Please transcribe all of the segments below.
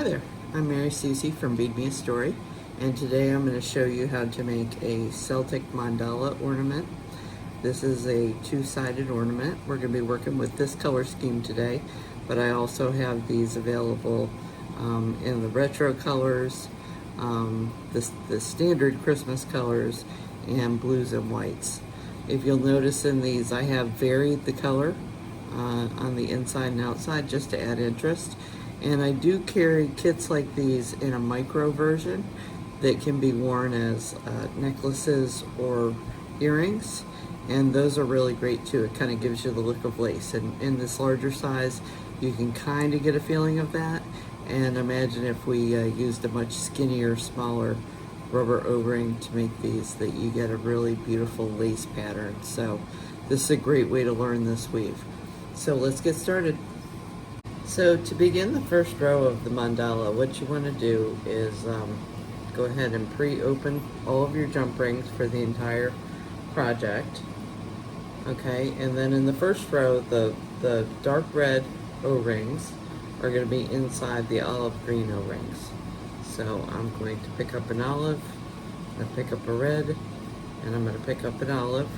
there, I'm Mary Susie from Bead Me a Story, and today I'm going to show you how to make a Celtic mandala ornament. This is a two-sided ornament. We're going to be working with this color scheme today, but I also have these available in the retro colors, the standard Christmas colors, and blues and whites. If you'll notice in these, I have varied the color on the inside and outside just to add interest. And I do carry kits like these in a micro version that can be worn as necklaces or earrings, and those are really great too. It kind of gives you the look of lace, and in this larger size you can kind of get a feeling of that. And imagine if we used a much skinnier, smaller rubber O-ring to make these, that you get a really beautiful lace pattern. So this is a great way to learn this weave. So let's get started. So to begin the first row of the mandala, what you want to do is go ahead and pre-open all of your jump rings for the entire project. Okay, and then in the first row, the dark red O-rings are going to be inside the olive green O-rings. So I'm going to pick up an olive, I'm going to pick up a red, and I'm going to pick up an olive,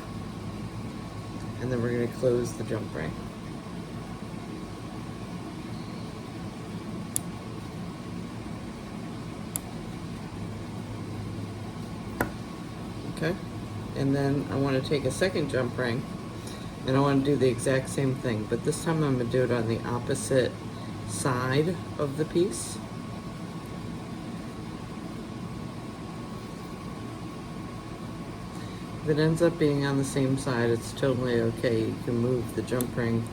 and then we're going to close the jump ring. Okay, and then I want to take a second jump ring, and I want to do the exact same thing, but this time I'm going to do it on the opposite side of the piece. If it ends up being on the same side, it's totally okay. You can move the jump ring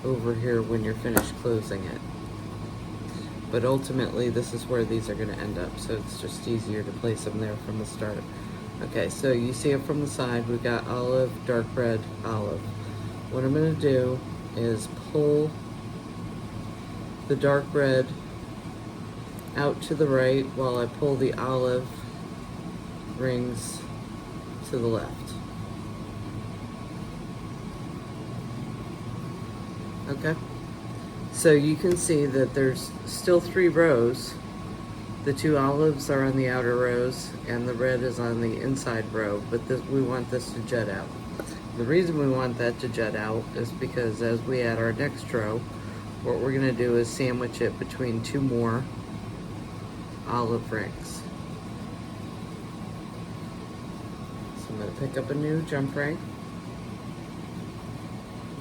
over here when you're finished closing it. But ultimately, this is where these are going to end up, so it's just easier to place them there from the start. Okay, so you see it from the side, we've got olive, dark red, olive. What I'm going to do is pull the dark red out to the right while I pull the olive rings to the left. Okay, so you can see that there's still 3 rows. The 2 olives are on the outer rows and the red is on the inside row, but we want this to jut out. The reason we want that to jut out is because as we add our next row, what we're going to do is sandwich it between 2 more olive rings. So I'm going to pick up a new jump ring.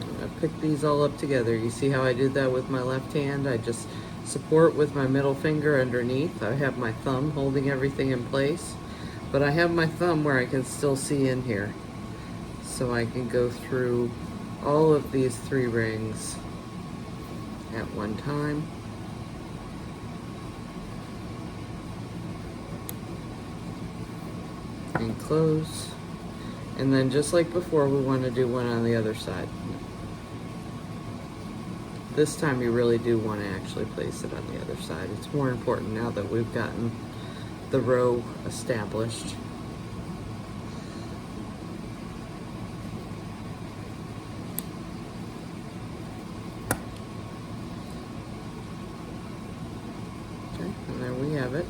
I'm going to pick these all up together. You see how I did that with my left hand? I just support with my middle finger underneath. I have my thumb holding everything in place, but I have my thumb where I can still see in here. So I can go through all of these 3 rings at one time. And close. And then just like before, we want to do one on the other side. This time you really do want to actually place it on the other side. It's more important now that we've gotten the row established. Okay, and there we have it.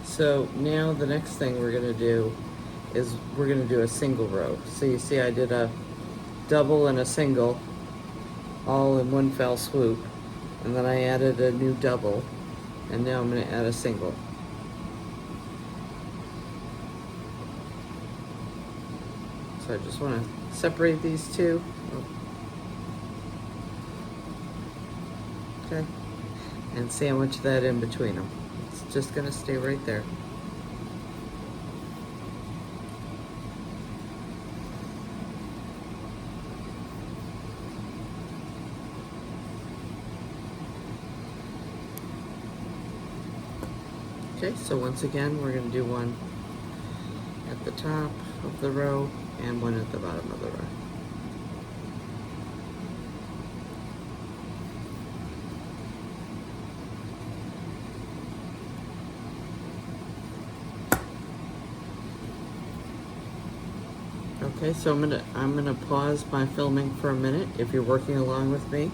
So now the next thing we're going to do is we're going to do a single row. So you see I did a double and a single all in one fell swoop, and then I added a new double, and now I'm going to add a single. So I just want to separate these 2. Okay, and sandwich that in between them. It's just going to stay right there. Okay, so once again, we're going to do one at the top of the row and one at the bottom of the row. Okay, so I'm gonna pause my filming for a minute. If you're working along with me,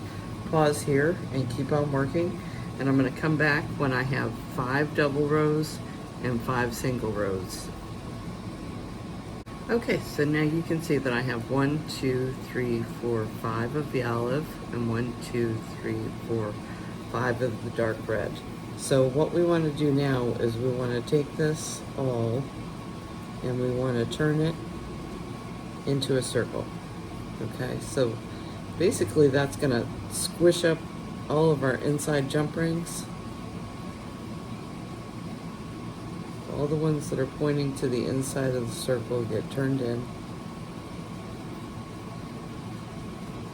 pause here and keep on working, and I'm going to come back when I have 5 double rows and 5 single rows. Okay, so now you can see that I have 1, 2, 3, 4, 5 of the olive, and 1, 2, 3, 4, 5 of the dark red. So what we want to do now is we want to take this all and we want to turn it into a circle. Okay, so basically that's going to squish up all of our inside jump rings. All the ones that are pointing to the inside of the circle get turned in.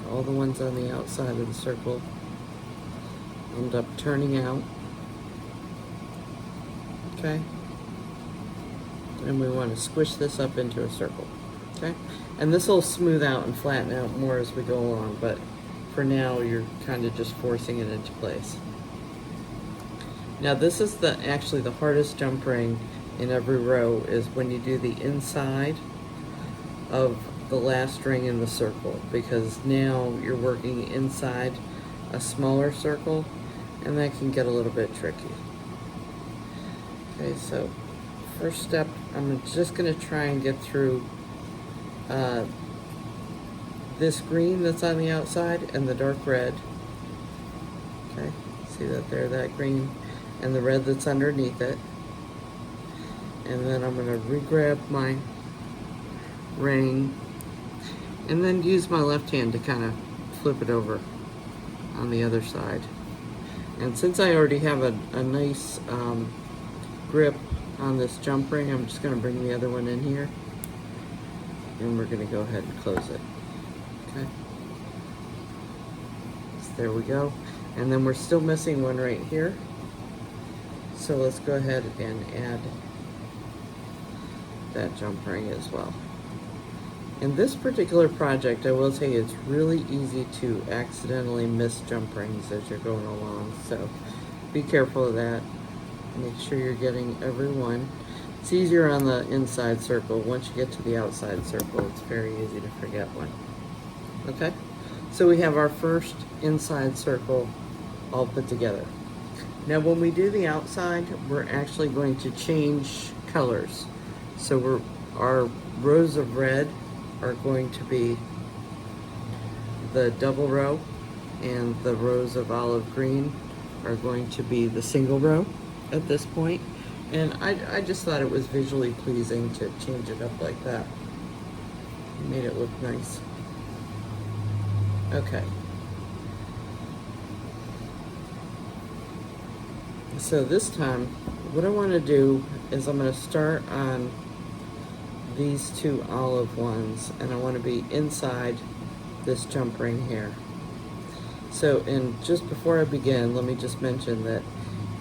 All the ones on the outside of the circle end up turning out. Okay? And we want to squish this up into a circle. Okay? And this will smooth out and flatten out more as we go along, but for now you're kind of just forcing it into place. Now this is actually the hardest jump ring in every row, is when you do the inside of the last ring in the circle, because now you're working inside a smaller circle and that can get a little bit tricky. Okay, so first step, I'm just going to try and get through this green that's on the outside and the dark red. Okay, see that there, that green and the red that's underneath it. And then I'm going to re-grab my ring and then use my left hand to kind of flip it over on the other side. And since I already have a nice grip on this jump ring, I'm just going to bring the other one in here and we're going to go ahead and close it. Okay, so there we go. And then we're still missing one right here, so let's go ahead and add that jump ring as well. In this particular project, I will say it's really easy to accidentally miss jump rings as you're going along, so be careful of that. Make sure you're getting every one. It's easier on the inside circle. Once you get to the outside circle, it's very easy to forget one. Okay, so we have our first inside circle all put together. Now when we do the outside, we're actually going to change colors. So our rows of red are going to be the double row, and the rows of olive green are going to be the single row at this point. And I just thought it was visually pleasing to change it up like that. It made it look nice. Okay. So this time, what I want to do is I'm going to start on these 2 olive ones, and I want to be inside this jump ring here. So, and just before I begin, let me just mention that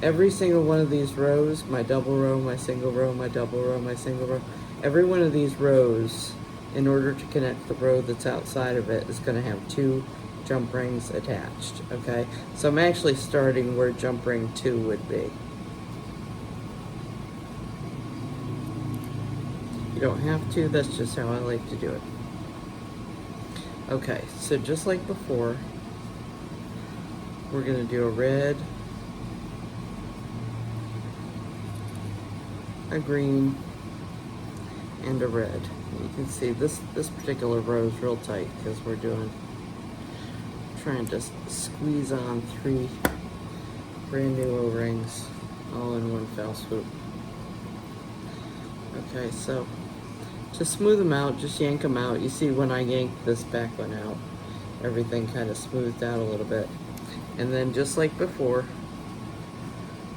every single one of these rows, my double row, my single row, my double row, my single row, every one of these rows, in order to connect the row that's outside of it, is going to have 2 jump rings attached. Okay, so I'm actually starting where jump ring 2 would be. You don't have to, that's just how I like to do it. Okay, so just like before, we're going to do a red, a green, and a red. You can see this particular row is real tight because we're trying to squeeze on 3 brand new O-rings all in one fell swoop. Okay, so to smooth them out, just yank them out. You see when I yank this back one out, everything kind of smoothed out a little bit. And then just like before,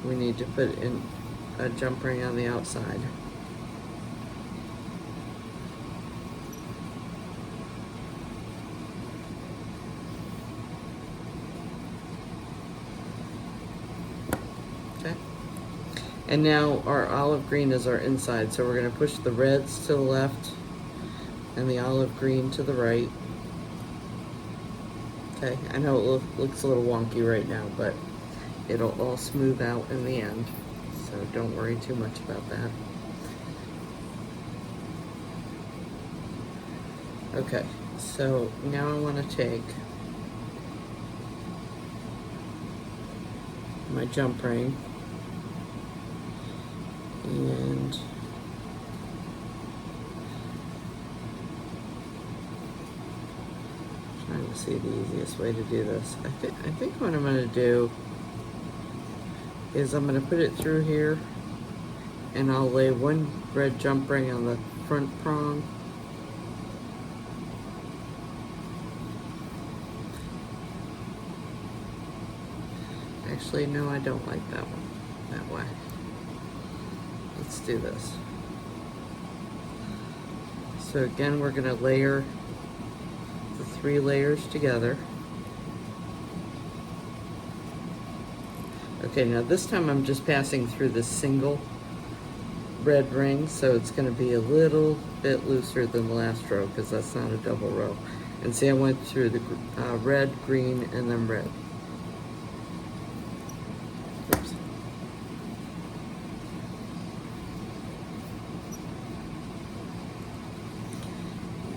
we need to put in a jump ring on the outside. Okay. And now our olive green is our inside, so we're going to push the reds to the left and the olive green to the right. Okay, I know it looks a little wonky right now, but it'll all smooth out in the end, so don't worry too much about that. Okay, so now I want to take my jump ring, and trying to see the easiest way to do this. I think what I'm going to do is I'm going to put it through here, and I'll lay one red jump ring on the front prong. Actually, no, I don't like that one, that way. Let's do this. So again, we're gonna layer the 3 layers together. Okay, now this time I'm just passing through this single red ring, so it's gonna be a little bit looser than the last row because that's not a double row. And see, I went through the red, green, and then red. Oops.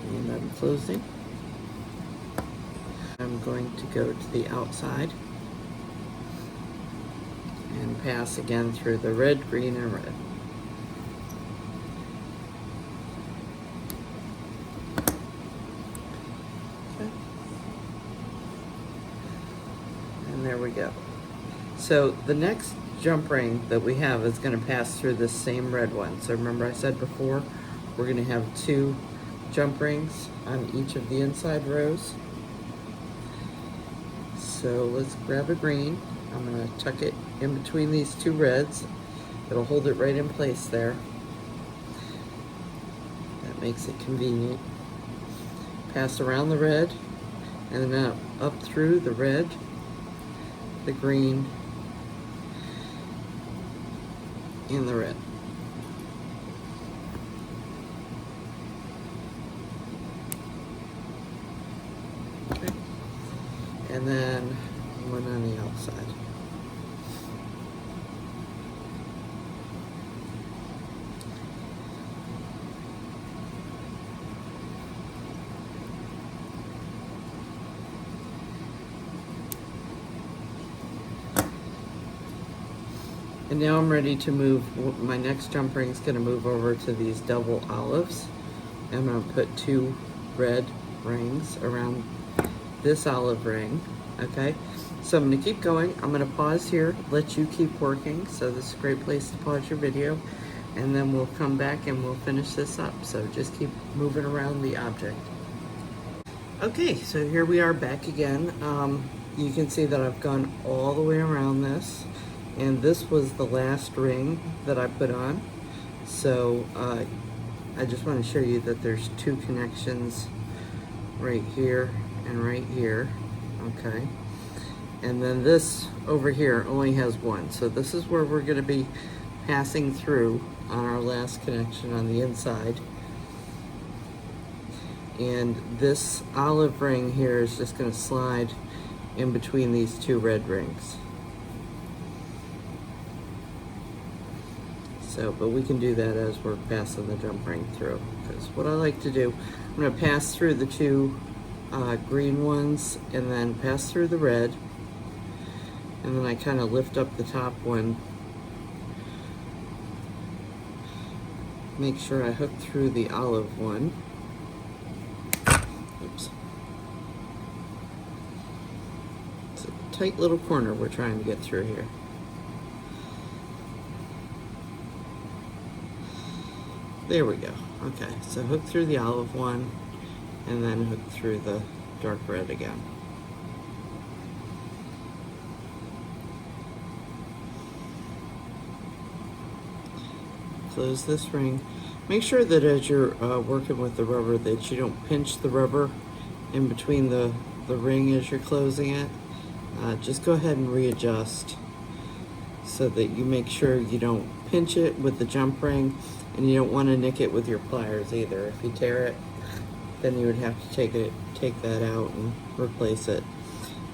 And I'm closing. I'm going to go to the outside and pass again through the red, green, and red. Okay. And there we go. So the next jump ring that we have is going to pass through this same red one. So remember I said before, we're going to have 2 jump rings on each of the inside rows. So let's grab a green. I'm going to tuck it in between these 2 reds. It'll hold it right in place there. That makes it convenient. Pass around the red, and then up through the red, the green, and the red. Okay. And then one on the outside. And now I'm ready to move. My next jump ring is going to move over to these double olives. I'm going to put 2 red rings around this olive ring. Okay, so I'm going to keep going. I'm going to pause here, let you keep working. So this is a great place to pause your video, and then we'll come back and we'll finish this up. So just keep moving around the object. Okay, so here we are back again. You can see that I've gone all the way around this, and this was the last ring that I put on. So I just want to show you that there's 2 connections right here and right here. Okay, and then this over here only has 1. So this is where we're going to be passing through on our last connection on the inside. And this olive ring here is just going to slide in between these 2 red rings. So, but we can do that as we're passing the jump ring through. Because what I like to do, I'm going to pass through the 2 green ones, and then pass through the red, and then I kind of lift up the top one. Make sure I hook through the olive one. Oops. It's a tight little corner we're trying to get through here. There we go. Okay, so hook through the olive one, and then hook through the dark red again. Close this ring. Make sure that as you're working with the rubber that you don't pinch the rubber in between the ring as you're closing it. Just go ahead and readjust so that you make sure you don't pinch it with the jump ring, and you don't want to nick it with your pliers either. If you tear it, then you would have to take that out and replace it.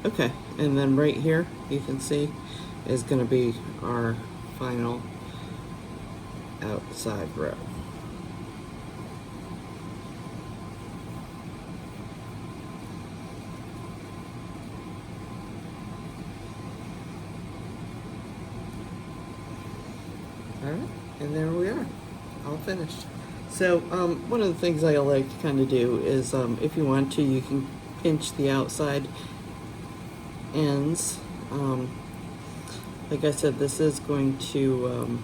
Okay, and then right here you can see is going to be our final outside row. right, and there we are, all finished. So one of the things I like to kind of do is, if you want to, you can pinch the outside ends. Like I said, this is going to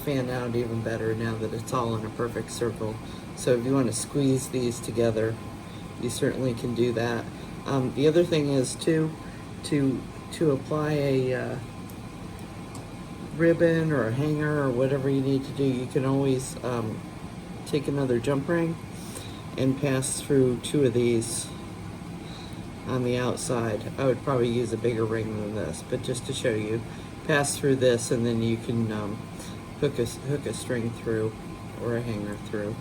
fan out even better now that it's all in a perfect circle. So if you want to squeeze these together, you certainly can do that. The other thing is to apply a ribbon or a hanger or whatever you need to do, you can always take another jump ring and pass through 2 of these on the outside. I would probably use a bigger ring than this, but just to show you, pass through this, and then you can hook a string through or a hanger through.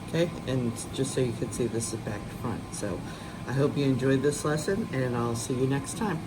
Okay, and just so you can see, this is back to front. So I hope you enjoyed this lesson, and I'll see you next time.